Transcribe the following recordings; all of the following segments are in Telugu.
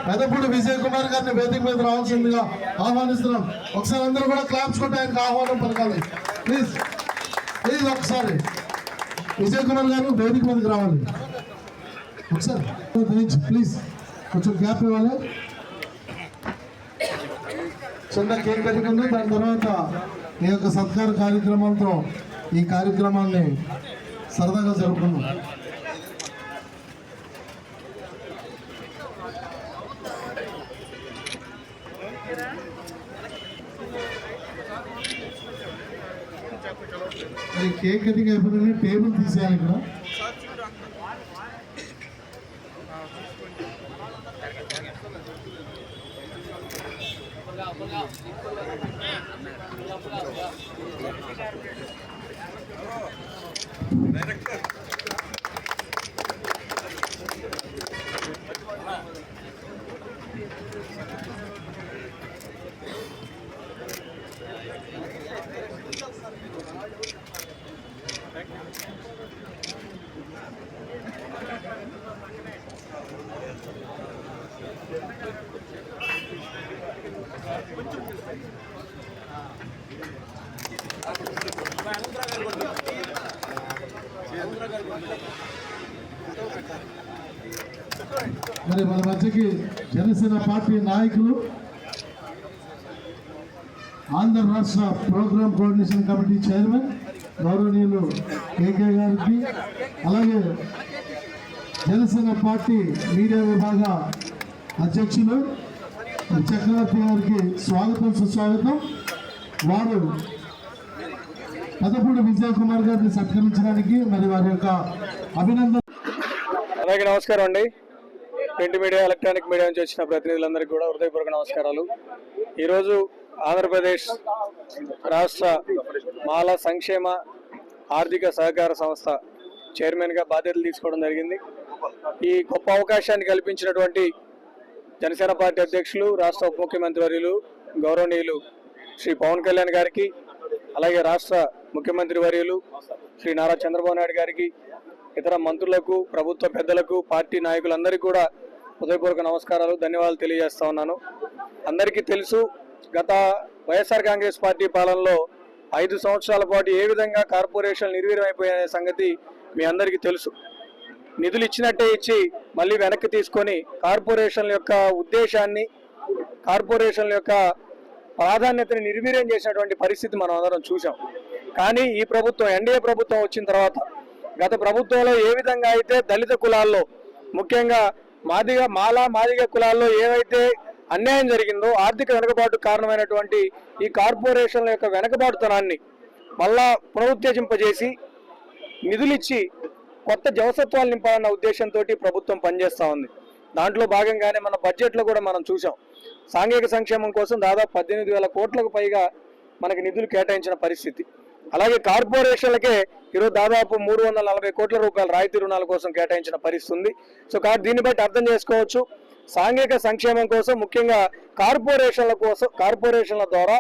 పెదపూడి విజయ్ కుమార్ గారిని వేదిక మీద రావాల్సిందిగా ఆహ్వానిస్తున్నాం. ఒకసారి అందరూ కూడా క్లాప్స్ కొట్టి ఆయనకు ఆహ్వానం పలకాలి. ప్లీజ్ ప్లీజ్ ఒకసారి విజయ్ కుమార్ గారు వేదిక మీదకి రావాలి. ఒకసారి ప్లీజ్ కొంచెం గ్యాప్ ఇవ్వాలి. చిన్న కేక్ కటింగ్ ఉంది. దాని తర్వాత ఈ యొక్క సత్కార కార్యక్రమాలతో ఈ కార్యక్రమాన్ని సరదాగా జరుపుకున్నాం. కేక్ కటింగ్ అయిపోయింది. టేబుల్ తీసేయాలి ఇక్కడ. మరి మన మధ్యకి జనసేన పార్టీ నాయకులు, ఆంధ్ర రాష్ట్ర ప్రోగ్రామ్ కోఆర్డినేషన్ కమిటీ చైర్మన్ గౌరవనీయులు కేకే గారికి, అలాగే జనసేన పార్టీ మీడియా విభాగ అధ్యక్షులు చక్రవర్తి గారికి స్వాగతం సుస్వాగతం. వారు పెదపూడి విజయ్ కుమార్ గారిని సత్కరించడానికి మరి వారి యొక్క అభినందన. అలాగే నమస్కారం అండి. ప్రింట్ మీడియా, ఎలక్ట్రానిక్ మీడియా నుంచి వచ్చిన ప్రతినిధులందరికీ కూడా హృదయపూర్వక నమస్కారాలు. ఈరోజు ఆంధ్రప్రదేశ్ రాష్ట్ర మాల సంక్షేమ ఆర్థిక సహకార సంస్థ చైర్మన్గా బాధ్యతలు తీసుకోవడం జరిగింది. ఈ గొప్ప అవకాశాన్ని కల్పించినటువంటి జనసేన పార్టీ అధ్యక్షులు, రాష్ట్ర ఉప ముఖ్యమంత్రి వర్యులు గౌరవనీయులు శ్రీ పవన్ కళ్యాణ్ గారికి, అలాగే రాష్ట్ర ముఖ్యమంత్రి వర్యులు శ్రీ నారా చంద్రబాబు నాయుడు గారికి, ఇతర మంత్రులకు, ప్రభుత్వ పెద్దలకు, పార్టీ నాయకులందరికీ కూడా హృదయపూర్వక నమస్కారాలు, ధన్యవాదాలు తెలియజేస్తా ఉన్నాను. అందరికీ తెలుసు, గత వైఎస్ఆర్ కాంగ్రెస్ పార్టీ పాలనలో 5 సంవత్సరాల పాటు ఏ విధంగా కార్పొరేషన్ నిర్వీర్యమైపోయే సంగతి మీ అందరికీ తెలుసు. నిధులు ఇచ్చినట్టే ఇచ్చి మళ్ళీ వెనక్కి తీసుకొని కార్పొరేషన్ల యొక్క ఉద్దేశాన్ని, కార్పొరేషన్ల యొక్క ప్రాధాన్యతని నిర్వీర్యం చేసినటువంటి పరిస్థితి మనం అందరం చూసాం. కానీ ఈ ప్రభుత్వం, ఎన్డీఏ ప్రభుత్వం వచ్చిన తర్వాత, గత ప్రభుత్వంలో ఏ విధంగా అయితే దళిత కులాల్లో, ముఖ్యంగా మాదిగ కులాల్లో ఏవైతే అన్యాయం జరిగిందో, ఆర్థిక వెనుకబాటు కారణమైనటువంటి ఈ కార్పొరేషన్ల యొక్క వెనుకబాటుతనాన్ని మళ్ళా పునరుత్తేజింపజేసి నిధులిచ్చి కొత్త జవసత్వాలు నింపాలన్న ఉద్దేశంతో ప్రభుత్వం పనిచేస్తూ ఉంది. దాంట్లో భాగంగానే మన బడ్జెట్లో కూడా మనం చూసాం, సాంఘిక సంక్షేమం కోసం దాదాపు 18,000 కోట్లకు పైగా మనకి నిధులు కేటాయించిన పరిస్థితి. అలాగే కార్పొరేషన్లకే ఈరోజు దాదాపు 340 కోట్ల రూపాయల రాయితీ రుణాల కోసం కేటాయించిన పరిస్థితి ఉంది. సో దీన్ని బట్టి అర్థం చేసుకోవచ్చు, సాంఘిక సంక్షేమం కోసం, ముఖ్యంగా కార్పొరేషన్ల ద్వారా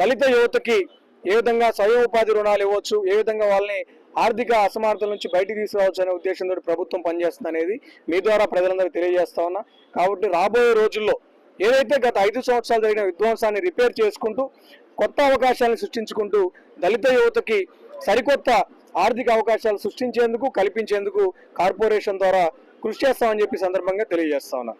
దళిత యువతకి ఏ విధంగా స్వయం ఉపాధి రుణాలు ఇవ్వచ్చు, ఏ విధంగా వాళ్ళని ఆర్థిక అసమానతల నుంచి బయటికి తీసుకురావచ్చు అనే ఉద్దేశంతో ప్రభుత్వం పనిచేస్తుంది అనేది మీ ద్వారా ప్రజలందరికీ తెలియజేస్తా ఉన్నా. కాబట్టి రాబోయే రోజుల్లో ఏదైతే గత 5 సంవత్సరాలు జరిగిన విధ్వంసాన్ని రిపేర్ చేసుకుంటూ, కొత్త అవకాశాలను సృష్టించుకుంటూ, దళిత యువతకి సరికొత్త ఆర్థిక అవకాశాలు సృష్టించేందుకు, కల్పించేందుకు కార్పొరేషన్ ద్వారా కృషి చేస్తామని చెప్పి సందర్భంగా తెలియజేస్తా ఉన్నా.